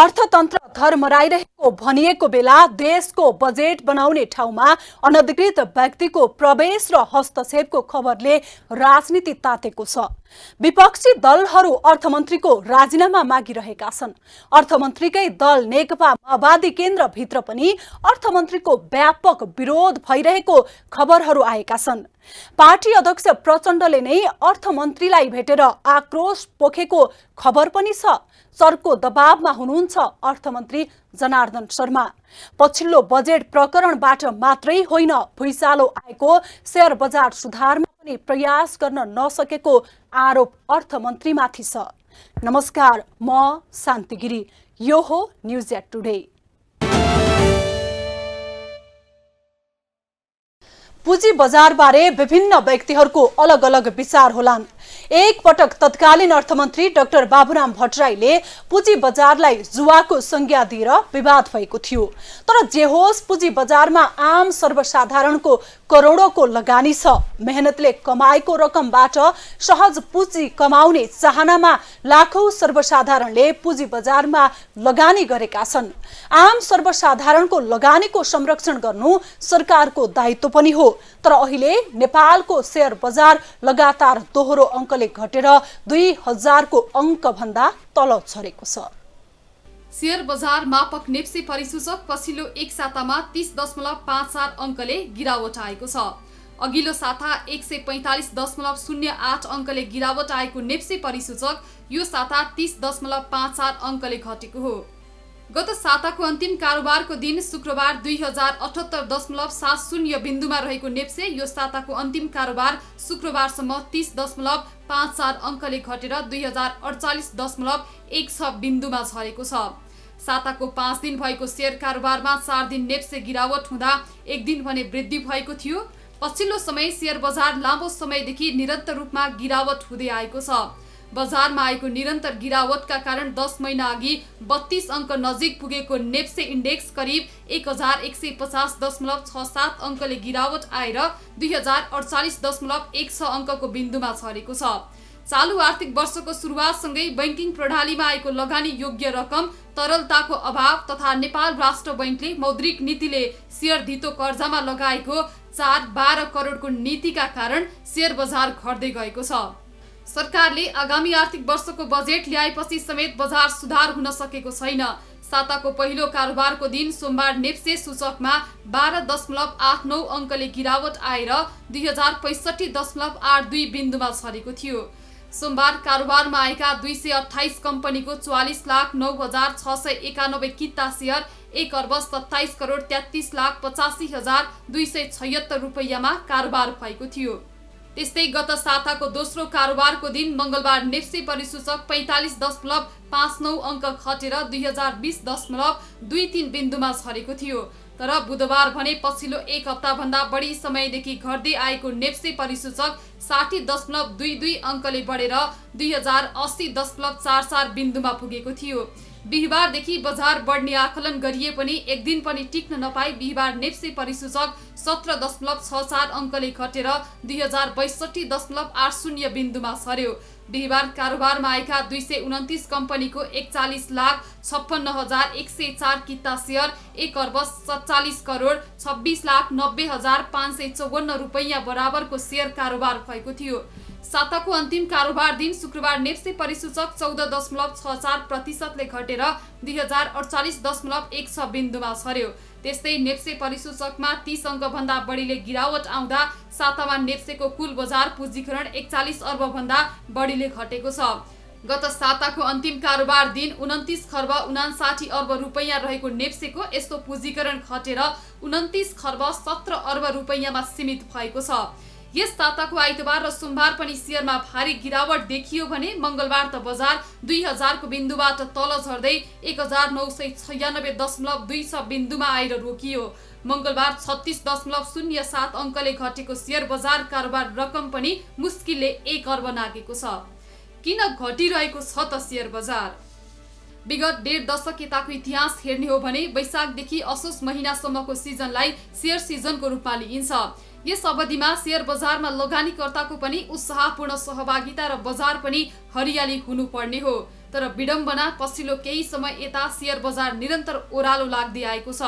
अर्थतन्त्र धर्मराइरहेको भनिएको बेला देशको बजेट बनाउने ठाउँमा अनधिकृत व्यक्तिको प्रवेश र हस्तक्षेपको खबरले राजनीति तातेको छ। विपक्षी दलहरू अर्थमन्त्रीको राजीनामा मागिरहेका छन्। अर्थमन्त्रीकै दल नेकपा माओवादी केन्द्रभित्र पनि अर्थमन्त्रीको व्यापक विरोध भइरहेको खबरहरू आएका छन्। पार्टी अध्यक्ष प्रचण्डले नै अर्थमन्त्रीलाई भेटेर आक्रोश पोखेको खबर पनि छ। सरको दबावमा हुनुहुन्छ अर्थमन्त्री जनार्दन शर्मा। पछिल्लो बजेट प्रकरणबाट मात्रै होइन, भुइँचालो आएको शेयर बजार सुधारमा पनि प्रयास गर्न नसकेको आरोप अर्थमन्त्रीमाथि छ। नमस्कार, म शान्ति गिरी। यो हो न्युज एट टुडे। पुँजी बजारबारे विभिन्न व्यक्तिहरूको अलग अलग विचार होलान्। एक पटक तत्कालीन अर्थमन्त्री डाक्टर बाबुराम भट्टराईले पुँजी बजारलाई जुवाको संज्ञा दिएर विवाद भएको थियो। तर जे होस्, पुँजी बजारमा आम सर्वसाधारणको करोडौंको लगानी छ। मेहनतले कमाएको रकमबाट सहज पुँजी कमाउने चाहनामा लाखौं सर्वसाधारणले पुँजी बजारमा लगानी गरेका छन्। आम सर्वसाधारणको लगानीको संरक्षण गर्नु सरकारको दायित्व पनि हो। तर अहिले नेपालको शेयर बजार लगातार दोहोरो अङ्कले घटेर 2000 को अङ्क भन्दा तल झरेको छ। शेयर बजार मापक नेप्से परिसूचक पछिल्लो एक सातामा 30.54 अङ्कले गिरावट आएको छ। अघिल्लो साता 145.08 अङ्कले गिरावट आएको नेप्से परिसूचक यो साता 30.54 अङ्कले घटेको हो। गत साताको अन्तिम कारोबारको दिन शुक्रबार 2078.70 बिन्दुमा रहेको नेप्से यो साताको अन्तिम कारोबार शुक्रबारसम्म 30.54 अङ्कले घटेर 2048.16 बिन्दुमा झरेको छ। साताको 5 दिन भएको शेयर कारोबारमा 4 दिन नेप्से गिरावट हुँदा एक दिन भने वृद्धि भएको थियो। पछिल्लो समय शेयर बजार लामो समयदेखि निरन्तर रूपमा गिरावट हुँदै आएको छ। बजारमा आएको निरन्तर गिरावटका कारण 10 महिना अघि 32 अङ्क नजिक पुगेको नेप्से इन्डेक्स करिब 1150.67 अङ्कले गिरावट आएर 2048.16 अङ्कको बिन्दुमा झरेको छ। चालु आर्थिक वर्षको सुरुवातसँगै बैंकिङ प्रणालीमा आएको लगानी योग्य रकम, तरलताको अभाव तथा नेपाल राष्ट्र बैंकले मौद्रिक नीतिले शेयर धितो कर्जामा लगाएको 412 करोडको नीतिका कारण शेयर बजार घट्दै गएको छ। सरकारले आगामी आर्थिक वर्षको बजेट ल्याएपछि समेत बजार सुधार हुन सकेको छैन। साताको पहिलो कारोबारको दिन सोमबार नेप्से सूचकमा 12.89 अङ्कले गिरावट आएर 2065.82 बिन्दुमा झरेको थियो। सोमबार कारोबारमा आएका 228 कम्पनीको 44,09,691 किता शेयर 1,27,33,85,276 रुपैयाँमा कारोबार भएको थियो। त्यस्तै गत साताको दोस्रो कारोबारको दिन मंगलबार नेप्से परिसूचक 45.59 अङ्क घटेर 2020.23 बिन्दुमा झरेको थियो। तर बुधबार भने पछिल्लो एक हप्ताभन्दा बढी समयदेखि घट्दै आएको नेप्से परिसूचक 60.22 अङ्कले बढेर 2080.44 बिन्दुमा पुगेको थियो। बिहिबारदेखि बजार बढ्ने आकलन गरिए पनि एक दिन पनि टिक्न नपाई बिहिबार नेप्से परिसूचक 17.64 अङ्कले घटेर 2062.80 बिन्दुमा झर्यो। बिहिबार कारोबारमा आएका 229 कम्पनीको 41,56,104 किता शेयर 1,47,46,90,554 रुपैयाँ बराबरको शेयर कारोबार भएको थियो। साताको अन्तिम कारोबार दिन शुक्रबार नेप्से परिसूचक 14.64%ले घटेर 2048.16 बिन्दुमा झर्यो। त्यस्तै नेप्से परिसूचकमा 30 अङ्क भन्दा बढीले गिरावट आउँदा सातामा नेप्सेको कुल बजार पुँजीकरण 41 अर्ब भन्दा बढीले घटेको छ। गत साताको अन्तिम कारोबार दिन 29 खर्ब 59 अर्ब रुपैयाँ रहेको नेप्सेको यस्तो पुँजीकरण घटेर 29 खर्ब 17 अर्ब रुपैयाँमा सीमित भएको छ। यस साताको आइतबार र सोमबार पनि शेयरमा भारी गिरावट देखियो भने मंगलबार त बजार 2000 को बिन्दुबाट तल झर्दै 1996.26 बिन्दुमा आएर रोकियो। मंगलबार 36.07 अङ्कले घटेको शेयर बजार कारोबार रकम पनि मुस्किलले 1 अर्ब नागेको छ। किन घटिरहेको छ त शेयर बजार? विगत 1.5 दशक यताको इतिहास हेर्ने हो भने वैशाखदेखि असोज महिनासम्मको सिजनलाई शेयर सिजनको रूपमा लिइन्छ। यस अवधिमा शेयर बजारमा लगानीकर्ताको पनि उत्साहपूर्ण सहभागिता र बजार पनि हरियाली हुनुपर्ने हो। तर विडम्बना पछिल्लो केही समय यता सेयर बजार निरन्तर ओह्रालो लाग्दै आएको छ।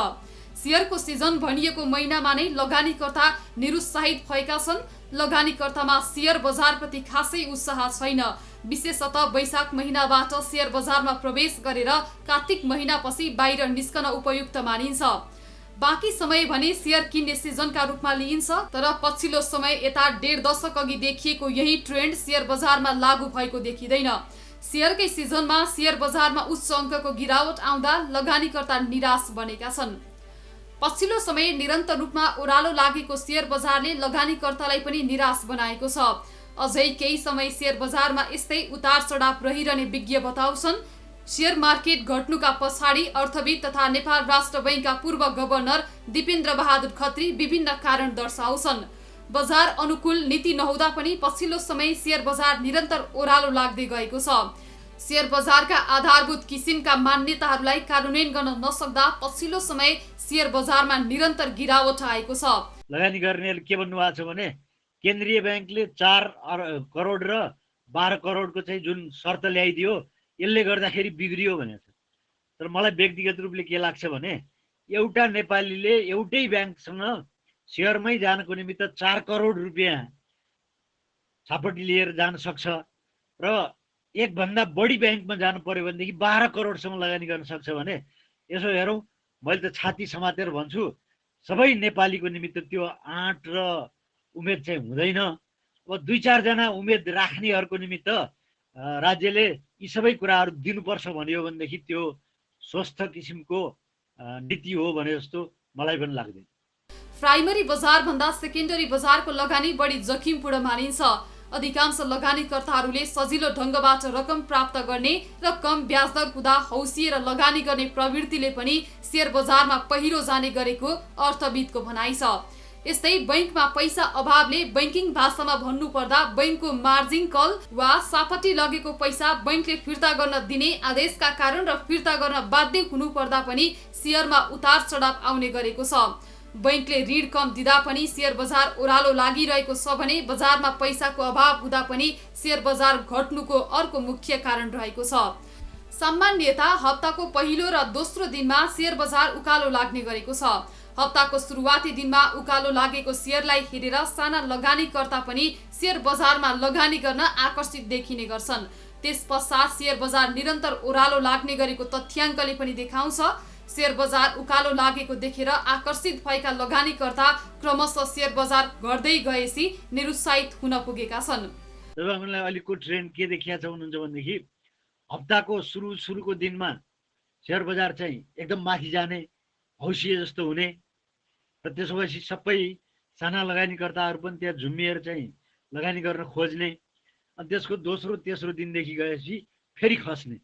सेयरको सिजन भनिएको महिनामा नै लगानीकर्ता निरुत्साहित भएका छन्। लगानीकर्तामा सेयर बजारप्रति खासै उत्साह छैन। विशेषतः वैशाख महिनाबाट सेयर बजारमा प्रवेश गरेर कार्तिक महिनापछि बाहिर निस्कन उपयुक्त मानिन्छ। बाँकी समय भने सेयर किन्ने सिजनका रूपमा लिइन्छ। तर पछिल्लो समय यता 1.5 दशक अघि देखिएको यही ट्रेन्ड सेयर बजारमा लागू भएको देखिँदैन। सेयरकै सिजनमा सेयर बजारमा उच्च अङ्कको गिरावट आउँदा लगानीकर्ता निराश बनेका छन्। पछिल्लो समय निरन्तर रूपमा ओह्रालो लागेको सेयर बजारले लगानीकर्तालाई पनि निराश बनाएको छ। अझै केही समय सेयर बजारमा यस्तै उतार चढाव रहिरहने विज्ञ बताउँछन्। सेयर मार्केट घट्नुका पछाडि अर्थविद तथा नेपाल राष्ट्र बैंकका पूर्व गभर्नर दिपेन्द्र बहादुर खत्री विभिन्न कारण दर्शाउँछन्। बजार अनुकूल नीति नहुँदा पनि पछिल्लो समय सेयर बजार निरन्तर ओह्रालो लाग्दै गएको छ। सेयर बजारका आधारभूत किसिमका मान्यताहरूलाई कार्यान्वयन गर्न नसक्दा पछिल्लो समय सेयर बजारमा निरन्तर गिरावट आएको छ। लगानी गर्नेहरूले के भन्नुभएको छ भने केन्द्रीय ब्याङ्कले 4 करोड र 12 करोडको चाहिँ जुन शर्त ल्याइदियो यसले गर्दाखेरि बिग्रियो भनेको छ। तर मलाई व्यक्तिगत रूपले के लाग्छ भने एउटा नेपालीले एउटै ब्याङ्कसँग सेयरमै जानको निमित्त 4 करोड रुपियाँ छापटी लिएर जान सक्छ र एकभन्दा बढी ब्याङ्कमा जानु पर्यो भनेदेखि 12 करोडसम्म लगानी गर्न सक्छ भने यसो हेरौँ, मैले त छाती समातेर भन्छु सबै नेपालीको निमित्त त्यो आँट र उमेद चाहिँ हुँदैन। अब 2-4 जना उमेद राख्नेहरूको निमित्त राज्यले यी सबै कुराहरू दिनुपर्छ भन्यो भनेदेखि त्यो स्वस्थ किसिमको नीति हो भने जस्तो मलाई पनि लाग्दैन। प्राइमरी बजार भन्दा सेकेन्डरी बजारको लगानी बढी जोखिमपूर्ण मानिन्छ। अधिकांश लगानीकर्ताहरूले सजिलो ढङ्गबाट रकम प्राप्त गर्ने र कम ब्याजदर हुँदा हौसिएर लगानी गर्ने प्रवृत्तिले पनि सेयर बजारमा पहिरो जाने गरेको अर्थविदको भनाइ छ। यस्तै बैंकमा पैसा अभावले बैंकिङ भाषामा भन्नुपर्दा बैंकको मार्जिन कल वा सापटी लगेको पैसा बैंकले फिर्ता गर्न दिने आदेशका कारण र फिर्ता गर्न बाध्य हुनुपर्दा पनि सेयरमा उतार चढाव आउने गरेको छ। बैंकले ऋण कम दिँदा पनि सेयर बजार ओह्रालो लागिरहेको छ भने बजारमा पैसाको अभाव हुँदा पनि सेयर बजार घट्नुको अर्को मुख्य कारण रहेको छ। सामान्यतः हप्ताको पहिलो र दोस्रो दिनमा सेयर बजार उकालो लाग्ने गरेको छ। हप्ताको सुरुवाती दिनमा उकालो लागेको सेयरलाई हेरेर साना लगानीकर्ता पनि सेयर बजारमा लगानी गर्न आकर्षित देखिने गर्छन्। त्यस पश्चात सेयर बजार निरन्तर ओह्रालो लाग्ने गरेको तथ्याङ्कले पनि देखाउँछ। सेयर बजार उकालो लागेको देखेर आकर्षित भएका लगानीकर्ता क्रमशः सेयर बजार घट्दै गएपछि निरुत्साहित हुन पुगेका छन्। तपाईँहरूलाई अहिलेको ट्रेन्ड के देखिया छ भन्नुहुन्छ भनेदेखि हप्ताको सुरुको दिनमा सेयर बजार चाहिँ एकदम माथि जाने हौसिए जस्तो हुने र त्यसपछि सबै साना लगानीकर्ताहरू पनि त्यहाँ झुम्मिएर चाहिँ लगानी गर्न खोज्ने अनि त्यसको दोस्रो तेस्रो दिनदेखि गएपछि फेरि खस्ने।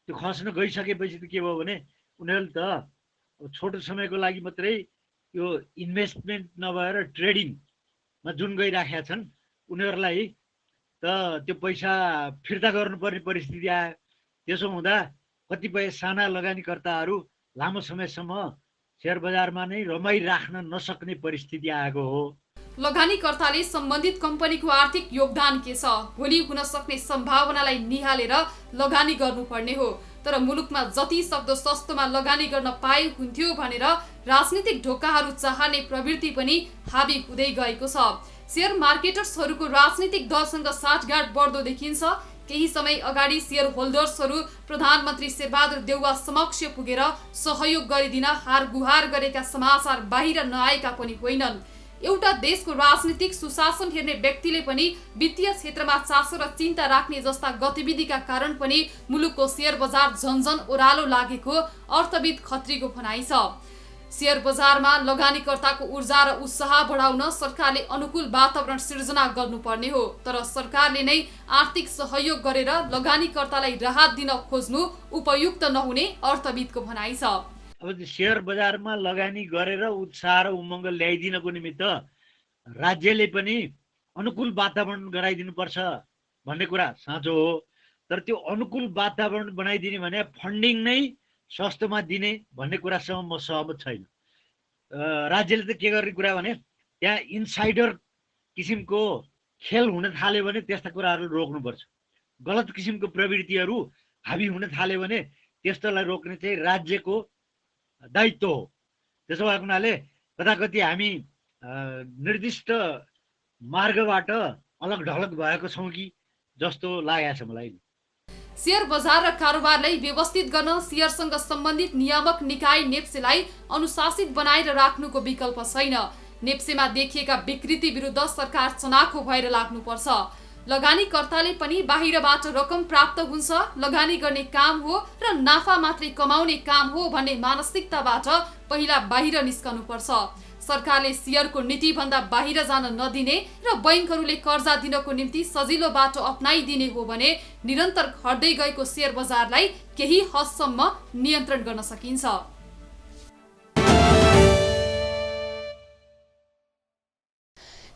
त्यो खस्न गइसकेपछि त के भयो भने उनीहरूले त छोटो समयको लागि मात्रै यो इन्भेस्टमेन्ट नभएर ट्रेडिङमा जुन गइराखेका छन् उनीहरूलाई त त्यो पैसा फिर्ता गर्नुपर्ने परिस्थिति आयो। त्यसो हुँदा कतिपय साना लगानीकर्ताहरू लामो समयसम्म सेयर बजारमा नै रमाइराख्न नसक्ने परिस्थिति आएको हो। लगानीकर्ताले सम्बन्धित कम्पनीको आर्थिक योगदान के छ, भोलि हुन सक्ने सम्भावनालाई निहालेर लगानी गर्नुपर्ने हो। तर मुलुकमा जति सक्दो सस्तोमा लगानी गर्न पाए हुन्थ्यो भनेर राजनीतिक ढोकाहरू चाहने प्रवृत्ति पनि हाबी हुँदै गएको छ। सेयर मार्केटर्सहरूको राजनीतिक दलसँग साँठगाँठ बढ्दो देखिन्छ। केही समय अगाडि सेयर होल्डर्सहरू प्रधानमन्त्री शेरबहादुर देउवा समक्ष पुगेर सहयोग गरिदिन हारगुहार गरेका समाचार बाहिर नआएका पनि होइनन्। एउटा देशको राजनीतिक सुशासन हेर्ने व्यक्तिले पनि वित्तीय क्षेत्रमा चासो र चिन्ता राख्ने जस्ता गतिविधिका कारण पनि मुलुकको सेयर बजार झन्झन ओह्रालो लागेको अर्थविद खत्रीको भनाइ छ। सेयर बजारमा लगानीकर्ताको ऊर्जा र उत्साह बढाउन सरकारले अनुकूल वातावरण सिर्जना गर्नुपर्ने हो। तर सरकारले नै आर्थिक सहयोग गरेर लगानीकर्तालाई राहत दिन खोज्नु उपयुक्त नहुने अर्थविदको भनाइ छ। अब सेयर बजारमा लगानी गरेर उत्साह र उमङ्ग ल्याइदिनको निमित्त राज्यले पनि अनुकूल वातावरण गराइदिनुपर्छ भन्ने कुरा साँचो हो। तर त्यो अनुकूल वातावरण बनाइदिने भने फन्डिङ नै सस्तोमा दिने भन्ने कुरासँग म सहमत छैन। राज्यले त के गर्ने कुरा भने त्यहाँ इन्साइडर किसिमको खेल हुन थाल्यो भने त्यस्ता कुराहरू रोक्नुपर्छ। गलत किसिमको प्रवृत्तिहरू हाबी हुन थाल्यो भने त्यस्तोलाई रोक्ने चाहिँ राज्यको दायित्व हो। त्यसो भएको हुनाले कताकति हामी निर्दिष्ट मार्गबाट अलग ढलक भएको छौँ कि जस्तो लागेको छ मलाई। शेयर बजार र कारोबारलाई व्यवस्थित गर्न शेयरसँग सम्बन्धित नियामक निकाय नेप्सेलाई अनुशासित बनाएर राख्नुको विकल्प छैन। नेप्सेमा देखिएका विकृति विरुद्ध सरकार चनाखो भएर लाग्नुपर्छ। लगानीकर्ताले पनि बाहिरबाट रकम प्राप्त हुन्छ, लगानी गर्ने काम हो र नाफा मात्रै कमाउने काम हो भन्ने मानसिकताबाट पहिला बाहिर निस्कनुपर्छ। सरकारले शेयरको नीति भन्दा बाहिर जान नदिने र बैंकहरूले कर्जा दिनको निम्ति सजिलो बाटो अपनाइदिने हो भने निरन्तर घट्दै गएको शेयर बजारलाई केही हदसम्म नियन्त्रण गर्न सकिन्छ।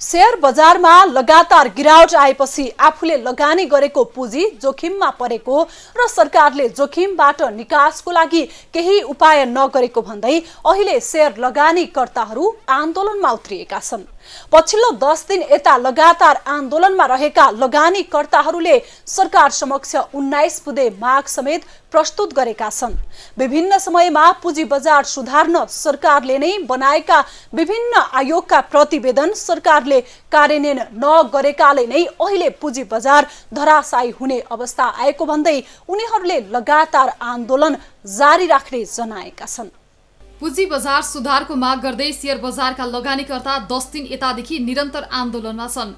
शेयर बजारमा लगातार गिरावट आएपछि आफूले लगानी गरेको पुँजी जोखिममा परेको र सरकारले जोखिमबाट निकासको लागि केही उपाय नगरेको भन्दै अहिले शेयर लगानीकर्ताहरू आन्दोलनमा उत्रिएका छन्। पछिल्लो 10 दिन यता लगातार आन्दोलनमा रहेका लगानीकर्ताहरूले सरकार समक्ष 19 बुँदे माग समेत प्रस्तुत गरेका छन्। विभिन्न समयमा पुँजी बजार सुधार्न सरकारले नै बनाएका विभिन्न आयोगका प्रतिवेदन सरकारले कार्यान्वयन नगरेकाले नै अहिले पुँजी बजार धराशायी हुने अवस्था आएको भन्दै उनीहरूले लगातार आन्दोलन जारी राख्ने जनाएका छन्। पुँजी बजार सुधारको माग गर्दै शेयर बजारका लगानीकर्ता 10 दिन यतादेखि निरन्तर आन्दोलनमा छन्।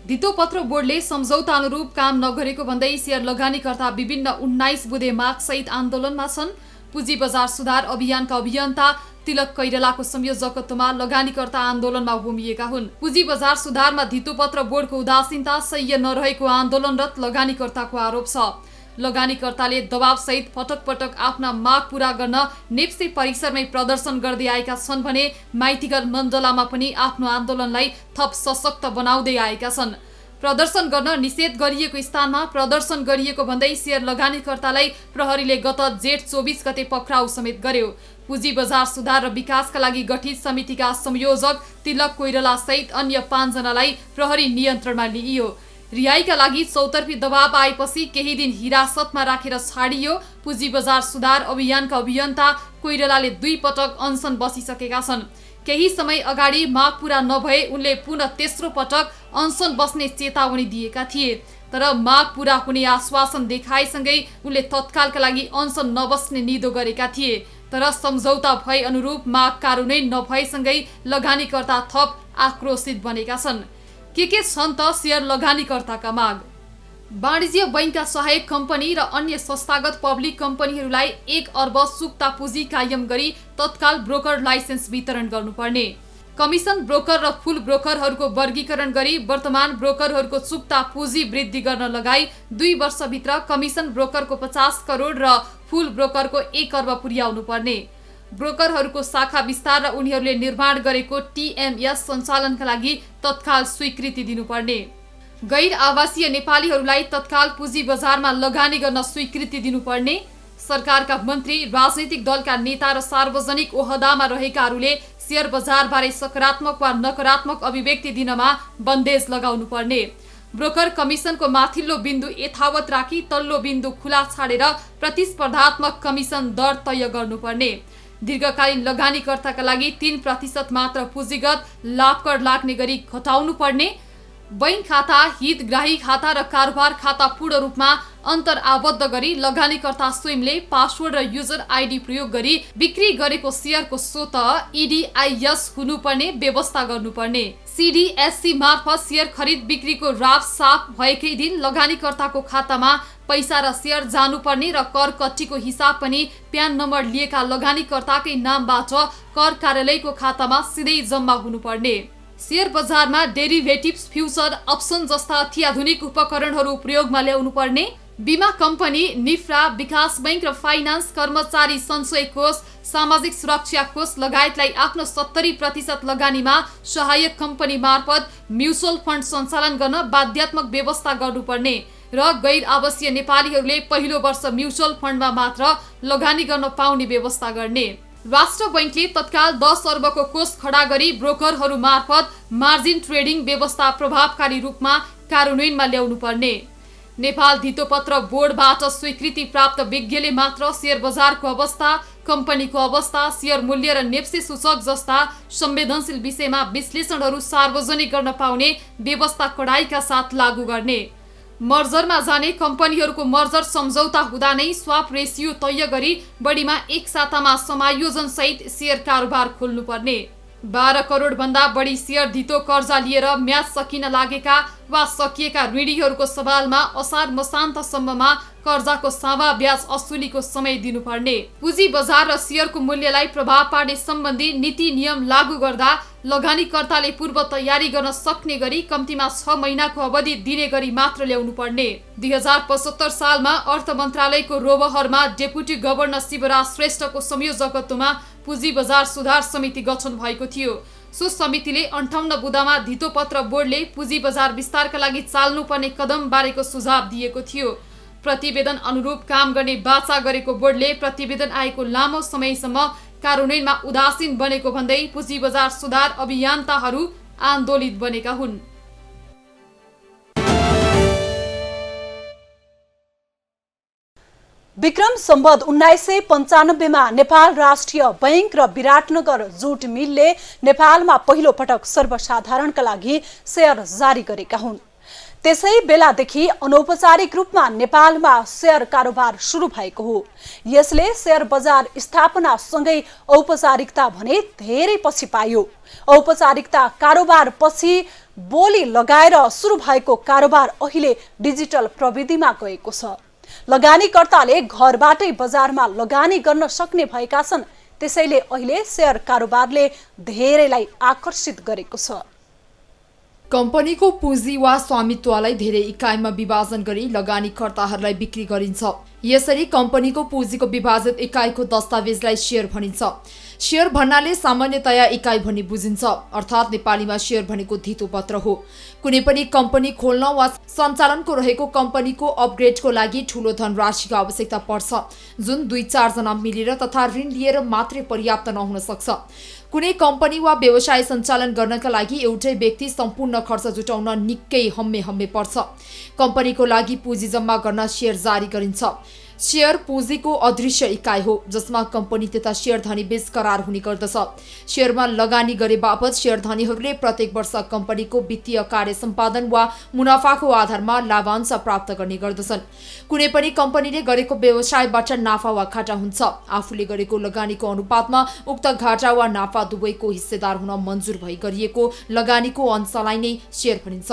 धितोपत्र बोर्डले सम्झौता अनुरूप काम नगरेको भन्दै शेयर लगानीकर्ता विभिन्न 19 बुँदे माग सहित आन्दोलनमा छन्। पुँजी बजार सुधार अभियानका अभियन्ता तिलक कैरलाको संयोजकत्वमा लगानीकर्ता आन्दोलनमा होमिएका हुन्। पुँजी बजार सुधारमा धितोपत्र बोर्डको उदासीनता सह्य नरहेको आन्दोलनरत लगानीकर्ताको आरोप छ। लगानीकर्ताले दबाव सहित पटक पटक आफ्ना माग पूरा गर्न नेप्से परिसरमै प्रदर्शन गर्दै आएका छन् भने माइतीघर मण्डलामा पनि आफ्नो आन्दोलनलाई थप सशक्त बनाउँदै आएका छन्। प्रदर्शन गर्न निषेध गरिएको स्थानमा प्रदर्शन गरिएको भन्दै शेयर लगानीकर्तालाई प्रहरीले गत जेठ 24 गते पक्राउ समेत गर्यो। पुँजी बजार सुधार र विकासका लागि गठित समितिका संयोजक तिलक कोइराला सहित अन्य 5 जनालाई प्रहरी नियन्त्रणमा लिइयो। रिहाईका लागि चौतर्फी दबाव आएपछि केही दिन हिरासतमा राखेर छाडियो। पुँजी बजार सुधार अभियानका अभियन्ता कोइरालाले 2 पटक अनसन बसिसकेका छन्। केही समय अगाडि माग पूरा नभए उनले पुनः तेस्रो पटक अनसन बस्ने चेतावनी दिएका थिए, तर माग पूरा हुने आश्वासन देखाएसँगै उनले तत्कालका लागि अनसन नबस्ने निधो गरेका थिए। तर सम्झौता भए अनुरूप माग कार्यान्वयन नभएसँगै लगानीकर्ता थप आक्रोशित बनेका छन्। के छन् त शेयर लगानीकर्ताका माग? वाणिज्य बैंकका सहायक कम्पनी र अन्य संस्थागत पब्लिक कम्पनीहरूलाई 1 अर्ब सुक्ता पुँजी कायम गरी तत्काल ब्रोकर लाइसेन्स वितरण गर्नुपर्ने, कमिसन ब्रोकर र फुल ब्रोकरहरूको वर्गीकरण गरी वर्तमान ब्रोकरहरूको सुक्ता पुँजी वृद्धि गर्न लगाई 2 वर्षभित्र कमिसन ब्रोकरको 50 करोड र फुल ब्रोकरको 1 अर्ब पुर्याउनु पर्ने, ब्रोकरहरूको शाखा विस्तार र उनीहरूले निर्माण गरेको टिएमएस सञ्चालनका लागि तत्काल स्वीकृति दिनुपर्ने, गैर आवासीय नेपालीहरूलाई तत्काल पुँजी बजारमा लगानी गर्न स्वीकृति दिनुपर्ने, सरकारका मन्त्री, राजनैतिक दलका नेता र सार्वजनिक ओहदामा रहेकाहरूले शेयर बजारबारे सकारात्मक वा नकारात्मक अभिव्यक्ति दिनमा बन्देज लगाउनु पर्ने, ब्रोकर कमिसनको माथिल्लो बिन्दु यथावत राखी तल्लो बिन्दु खुला छाडेर प्रतिस्पर्धात्मक कमिसन दर तय गर्नुपर्ने, दीर्घकालीन लगानीकर्ताका लागि 3% मात्र पुँजीगत लाभकर लाग्ने गरी घटाउनु पर्ने, बैंक खाता, हितग्राही खाता र कारोबार खाता पूर्ण रूपमा अन्तर आबद्ध गरी लगानीकर्ता स्वयंले पासवर्ड र युजर आइडी प्रयोग गरी बिक्री गरेको शेयरको स्वत इडिआइएस हुनुपर्ने व्यवस्था गर्नुपर्ने, सिडिएससी मार्फत शेयर खरिद बिक्रीको राप साफ भएकै दिन लगानीकर्ताको खातामा पैसा र शेयर जानुपर्ने र कर कट्टीको हिसाब पनि प्यान नम्बर लिएका लगानीकर्ताकै नामबाट कर कार्यालयको खातामा सिधै जम्मा हुनुपर्ने, शेयर बजारमा डेरिभेटिभ्स, फ्युचर, अप्सन जस्ता अत्याधुनिक उपकरणहरू प्रयोगमा ल्याउनु पर्ने, बीमा कम्पनी, निफ्रा, विकास बैंक र फाइनान्स कर्मचारी सञ्चय कोष, सामाजिक सुरक्षा कोष लगायतलाई आफ्नो 70% लगानीमा सहायक कम्पनी मार्फत म्युचुअल फन्ड सञ्चालन गर्न बाध्यात्मक व्यवस्था गर्नुपर्ने र गैर आवासीय नेपालीहरूले पहिलो वर्ष म्युचुअल फन्डमा मात्र लगानी गर्न पाउने व्यवस्था गर्ने, राष्ट्र बैंकले तत्काल 10 अर्बको कोष खडा गरी ब्रोकरहरू मार्फत मार्जिन ट्रेडिङ व्यवस्था प्रभावकारी रूपमा कार्यान्वयनमा ल्याउनु पर्ने, नेपाल धितोपत्र बोर्डबाट स्वीकृति प्राप्त विज्ञले मात्र शेयर बजारको अवस्था, कम्पनीको अवस्था, शेयर मूल्य र नेप्सी सूचक जस्ता संवेदनशील विषयमा विश्लेषणहरू सार्वजनिक गर्न पाउने व्यवस्था कडाइका साथ लागू गर्ने। मर्जरमा जाने कम्पनीहरूको मर्जर सम्झौता हुँदा नै स्वाप रेसियो तय गरी बढीमा एक सातामा समायोजन सहित शेयर कारोबार खोल्नुपर्ने। 12 करोड भन्दा बढी शेयर धितो कर्जा लिएर म्याद सकिन लागेका वा सकिएका ऋणीहरूको सवालमा असार मसान्तसम्ममा कर्जाको सावा ब्याज असुलीको समय दिनुपर्ने। पुँजी बजार र शेयरको मूल्यलाई प्रभाव पार्ने सम्बन्धी नीति नियम लागू गर्दा लगानीकर्ताले पूर्व तयारी गर्न सक्ने गरी कम्तीमा 6 महिनाको अवधि दिने गरी मात्र ल्याउनु पर्ने। 2075 सालमा अर्थ मन्त्रालयको रोबहरमा डेपुटी गभर्नर शिवराज श्रेष्ठको संयोजकत्वमा पुँजी बजार सुधार समिति गठन भएको थियो। सो समितिले 58 बुँदामा धितोपत्र बोर्डले पुँजी बजार विस्तारका लागि चाल्नुपर्ने कदम बारेको सुझाव दिएको थियो। प्रतिवेदन अनुरूप काम गर्ने बाचा गरेको बोर्डले प्रतिवेदन आएको लामो समयसम्म कार्यान्वयनमा उदासीन बनेको भन्दै पुँजी बजार सुधार अभियन्ताहरू आन्दोलित बनेका हुन्। विक्रम सम्वत 1995 मा नेपाल राष्ट्रिय बैंक र विराटनगर जुट मिलले नेपालमा पहिलो पटक सर्वसाधारणका लागि शेयर जारी गरेका हुन्। त्यसै बेलादेखि अनौपचारिक रूपमा नेपालमा शेयर कारोबार सुरु भएको हो। यसले शेयर बजार स्थापना सँगै औपचारिकता भने धेरै पछि पायो। औपचारिकता कारोबार पछि बोली लगाएर सुरु भएको कारोबार अहिले डिजिटल प्रविधिमा गएको छ। लगानीकर्ताले घरबाटै बजारमा लगानी गर्न सक्ने भएका छन्। त्यसैले अहिले शेयर कारोबारले धेरैलाई आकर्षित गरेको छ। कम्पनीको पुँजी वा स्वामित्वलाई धेरै इकाइमा विभाजन गरी लगानीकर्ताहरूलाई बिक्री गरिन्छ। यसरी कम्पनीको पुँजीको विभाजित इकाइको दस्तावेजलाई शेयर भनिन्छ। शेयर भन्नाले सामान्यतया इकाइ भनी बुझिन्छ, अर्थात् नेपालीमा शेयर भनेको धितोपत्र हो। कुनै पनि कम्पनी खोल्न वा सञ्चालनको रहेको कम्पनीको अपग्रेडको लागि ठूलो धनराशिको आवश्यकता पर्छ, जुन 2-4 जना मिलेर तथा ऋण लिएर मात्रै पर्याप्त नहुन सक्छ। कुनै कम्पनी वा व्यवसाय सञ्चालन गर्नका लागि एउटै व्यक्ति सम्पूर्ण खर्च जुटाउन निकै हम्मे पर्छ। कम्पनीको लागि पुँजी जम्मा गर्न शेयर जारी गरिन्छ। शेयर पुँजीको अदृश्य इकाइ हो, जसमा कम्पनी तथा शेयरधनी बीच करार हुने गर्दछ। शेयरमा लगानी गरे बापत शेयरधनीहरूले प्रत्येक वर्ष कम्पनीको वित्तीय कार्य सम्पादन वा मुनाफाको आधारमा लाभांश प्राप्त गर्ने गर्दछन्। कुनै पनि कम्पनीले गरेको व्यवसायबाट नाफा वा घाटा हुन्छ। आफूले गरेको लगानीको अनुपातमा उक्त घाटा वा नाफा दुवैको हिस्सेदार हुन मन्जुर भई गरिएको लगानीको अंशलाई नै शेयर भनिन्छ।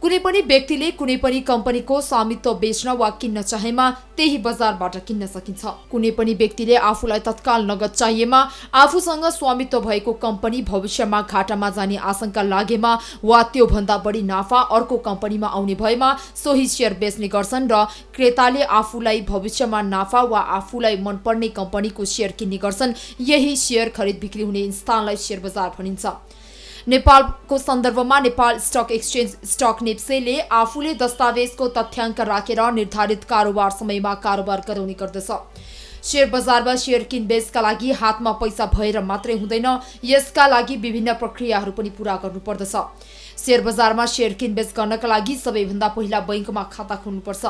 कुनै पनि व्यक्तिले कुनै पनि कम्पनीको स्वामित्व बेच्न वा किन्न चाहेमा त्यही बजारबाट किन्न सकिन्छ। कुनै पनि व्यक्तिले आफूलाई तत्काल नगद चाहिएमा आफूसँग स्वामित्व भएको कम्पनी भविष्यमा घाटामा जाने आशंका लागेमा वा त्यो भन्दा बढी नाफा अर्को कम्पनीमा आउने भएमा सोही शेयर बेच्ने गर्छन् र क्रेताले आफूलाई भविष्यमा नाफा वा आफूलाई मनपर्ने कम्पनीको शेयर किन्ने गर्छन्। यही शेयर खरिद बिक्री हुने स्थानलाई शेयर बजार भनिन्छ। नेपालको सन्दर्भमा नेपाल स्टक एक्सचेन्ज स्टक नेप्सेले आफूले दस्तावेजको तथ्याङ्क राखेर निर्धारित कारोबार समयमा कारोबार गराउने गर्दछ। शेयर बजारमा शेयर किनबेचका लागि हातमा पैसा भएर मात्रै हुँदैन, यसका लागि विभिन्न प्रक्रियाहरू पनि पूरा गर्नुपर्दछ। शेयर बजारमा शेयर किनबेच गर्नका लागि सबैभन्दा पहिला बैंकमा खाता खोल्नुपर्छ।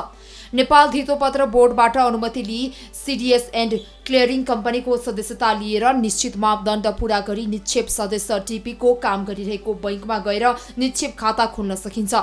नेपाल धितोपत्र बोर्डबाट अनुमति लिई सीडीएस एन्ड क्लियरिङ कम्पनीको सदस्यता लिएर निश्चित मापदण्ड पूरा गरी निक्षेप सदस्य टिपीको काम गरिरहेको बैंकमा गएर निक्षेप खाता खोल्न सकिन्छ।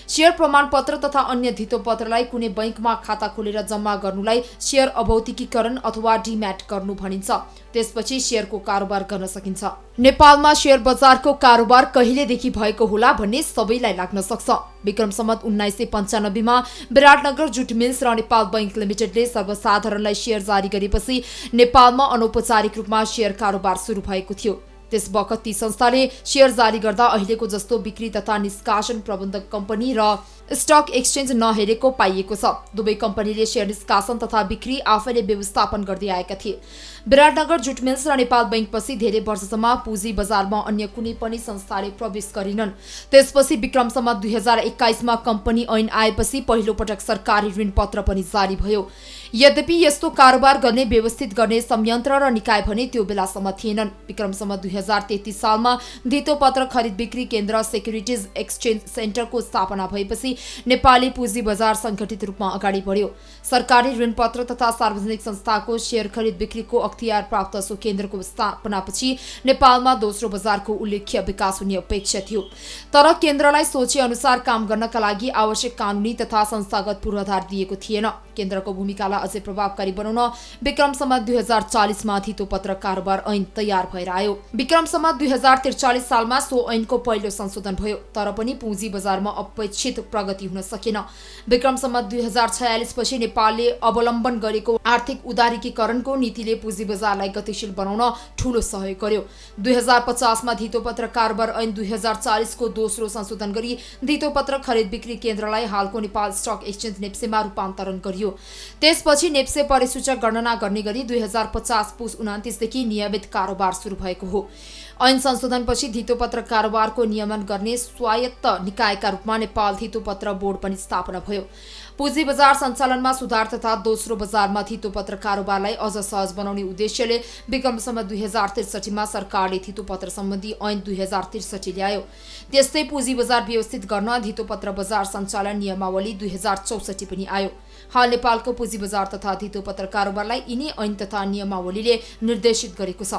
शेयर प्रमाणपत्र तथा अन्य धितोपत्रलाई कुनै बैंकमा खाता खोलेर जम्मा गर्नुलाई शेयर अभौतिकीकरण अथवा डिम्याट गर्नु भनिन्छ। त्यसपछि शेयरको कारोबार गर्न सकिन्छ। नेपालमा शेयर बजारको कारोबार कहिलेदेखि भएको होला भन्ने सबैलाई लाग्न सक्छ। विक्रम सम्वत 1995 मा विराटनगर जुट मिल्स र नेपाल बैंक लिमिटेडले सर्वसाधारणलाई शेयर जारी गरेपछि नेपालमा अनौपचारिक रूपमा शेयर कारोबार सुरु भएको थियो। त्यस बखत ती संस्थाले शेयर जारी गर्दा अहिलेको जस्तो बिक्री तथा निष्कासन प्रबन्धक कम्पनी र स्टक एक्सचेन्ज नहेरेको पाइएको छ। दुवै कम्पनीले शेयर निष्कासन तथा बिक्री आफैले व्यवस्थापन गर्दै आएका थिए। विराटनगर जुट मिल्स र नेपाल बैंकपछि धेरै वर्षसम्म पुँजी बजारमा अन्य कुनै पनि संस्थाले प्रवेश गरेनन्। त्यसपछि विक्रम सम्वत 2021 मा कम्पनी ऐन आएपछि पहिलो पटक सरकारी ऋण पत्र पनि जारी भयो। यद्यपि यस्तो कारोबार गर्ने व्यवस्थित गर्ने संयन्त्र र निकाय भने त्यो बेलासम्म थिएनन्। विक्रमसम्म 2033 सालमा धितोपत्र खरिद बिक्री केन्द्र सेक्युरिटिज एक्सचेन्ज सेन्टरको स्थापना भएपछि नेपाली पुँजी बजार संगठित रूपमा अगाडि बढ्यो। सरकारी ऋणपत्र तथा सार्वजनिक संस्थाको शेयर खरिद बिक्रीको अख्तियार प्राप्त सो केन्द्रको स्थापनापछि नेपालमा दोस्रो बजारको उल्लेख्य विकास हुने अपेक्षा थियो। तर केन्द्रलाई सोचे अनुसार काम गर्नका लागि आवश्यक कानूनी तथा संस्थागत पूर्वाधार दिएको थिएन। केन्द्रको भूमिकालाई अझै प्रभावकारी बनाउन विक्रमसम्म 2040 मा धितोपत्र कारोबार ऐन तयार भएर आयो। विक्रमसम्म 2043 सालमा सो ऐनको पहिलो संशोधन भयो, तर पनि पुँजी बजारमा अपेक्षित प्रगति हुन सकेन। विक्रमसम्म 2046 पछि नेपालले अवलम्बन गरेको आर्थिक उदारीकरणको नीतिले पुँजी बजारलाई गतिशील बनाउन ठूलो सहयोग गर्यो। 2050 मा धितोपत्र कारोबार ऐन 2040 को दोस्रो संशोधन गरी धितोपत्र खरिद बिक्री केन्द्रलाई हालको नेपाल स्टक एक्सचेन्ज नेप्सेमा रूपान्तरण गरियो। त्यसपछि नेप्से परिसूचक गणना गर्ने गरी 2050 पुस 29 देखि नियमित कारोबार सुरु भएको हो। ऐन संशोधनपछि धितोपत्र कारोबारको नियमन गर्ने स्वायत्त निकायका रूपमा नेपाल धितोपत्र बोर्ड पनि स्थापना भयो। पुँजी बजार सञ्चालनमा सुधार तथा दोस्रो बजारमा धितोपत्र कारोबारलाई अझ सहज बनाउने उद्देश्यले विक्रमसम्म 2063 मा सरकारले धितोपत्र सम्बन्धी ऐन 2063 ल्यायो। त्यस्तै पुँजी बजार व्यवस्थित गर्न धितोपत्र बजार सञ्चालन नियमावली 2064 पनि आयो। हाल नेपालको पुँजी बजार तथा धितोपत्र कारोबारलाई यिनै ऐन तथा नियमावलीले निर्देशित गरेको छ।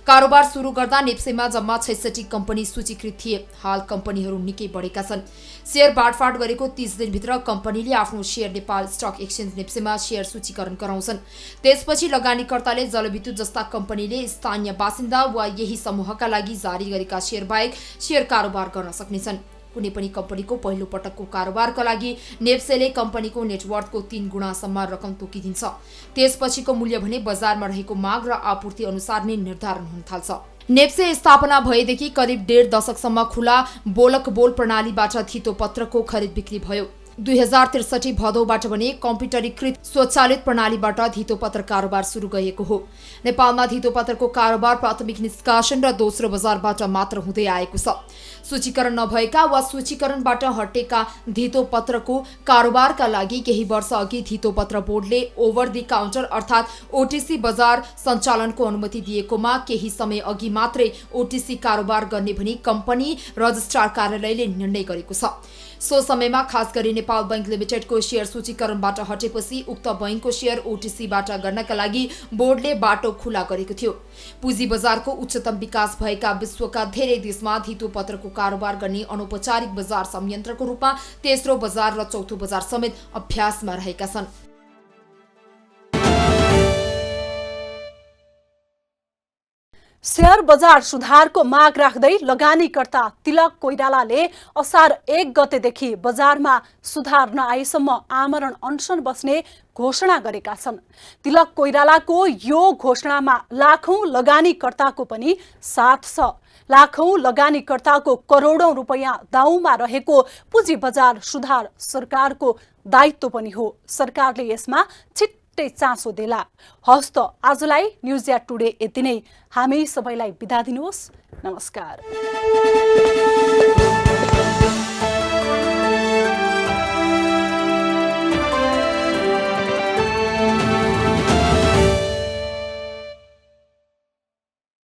कारोबार सुरु गर्दा नेप्सेमा जम्मा 66 कम्पनी सूचीकृत थिए। हाल कम्पनीहरू निकै बढेका छन्। शेयर बाँडफाँड गरेको 30 दिनभित्र कम्पनीले आफ्नो शेयर नेपाल स्टक एक्सचेन्ज नेप्सेमा शेयर सूचीकरण गराउँछन्। त्यसपछि लगानीकर्ताले जलविद्युत जस्ता कम्पनीले स्थानीय बासिन्दा वा यही समूहका लागि जारी गरेका शेयर बाहेक शेयर कारोबार गर्न सक्नेछन्। कुनै पनि कम्पनीको पहिलो पटकको कारोबारका लागि नेप्सेले कम्पनीको नेटवर्थको 3 गुणासम्म रकम तोकिदिन्छ। त्यसपछिको मूल्य भने बजारमा रहेको माग र आपूर्ति अनुसार नै निर्धारण हुन थाल्छ। नेप्से स्थापना भएदेखि करिब 1.5 दशकसम्म खुला बोलक बोल प्रणालीबाट धितोपत्रको खरिद बिक्री भयो। 2063 भदौबाट भने कम्प्युटरीकृत स्वचालित प्रणालीबाट धितोपत्र कारोबार सुरु गरिएको हो। नेपालमा धितोपत्रको कारोबार प्राथमिक निष्कासन र दोस्रो बजारबाट मात्र हुँदै आएको छ। सूचीकरण नभएका वा सूचीकरणबाट हटेका धितोपत्रको कारोबारका लागि केही वर्ष अघि धितोपत्र बोर्डले ओभर द काउन्टर अर्थात् ओटीसी बजार सञ्चालनको अनुमति दिएकोमा केही समय अघि मात्रै ओटीसी कारोबार गर्ने भनी कम्पनी रजिस्ट्रार कार्यालयले निर्णय गरेको छ। सो समयमा खास गरी नेपाल बैंक लिमिटेडको शेयर सूचीकरणबाट हटेपछि उक्त बैंकको शेयर ओटीसीबाट गर्नका लागि बोर्डले बाटो खुला गरेको थियो। पुँजी बजारको उच्चतम विकास भएका विश्वका धेरै देशमा धितोपत्रको कारोबार गर्ने अनौपचारिक बजार संयन्त्रको रूपमा तेस्रो बजार र चौथो बजार समेत अभ्यासमा रहेका छन्। शेयर बजार सुधारको माग राख्दै लगानीकर्ता तिलक कोइरालाले असार 1 गतेदेखि बजारमा सुधार नआएसम्म आमरण अनसन बस्ने घोषणा गरेका छन्। तिलक कोइरालाको यो घोषणामा लाखौं लगानीकर्ताको पनि साथ छ। लाखौं लगानीकर्ताको करोडौं रुपैयाँ दाउमा रहेको पुँजी बजार सुधार सरकारको दायित्व पनि हो। सरकारले यसमा छिट्टै चासो देला। हस् त आजलाई न्युज या टुडे यति नै। हामी सबैलाई बिदा दिनुहोस्। नमस्कार।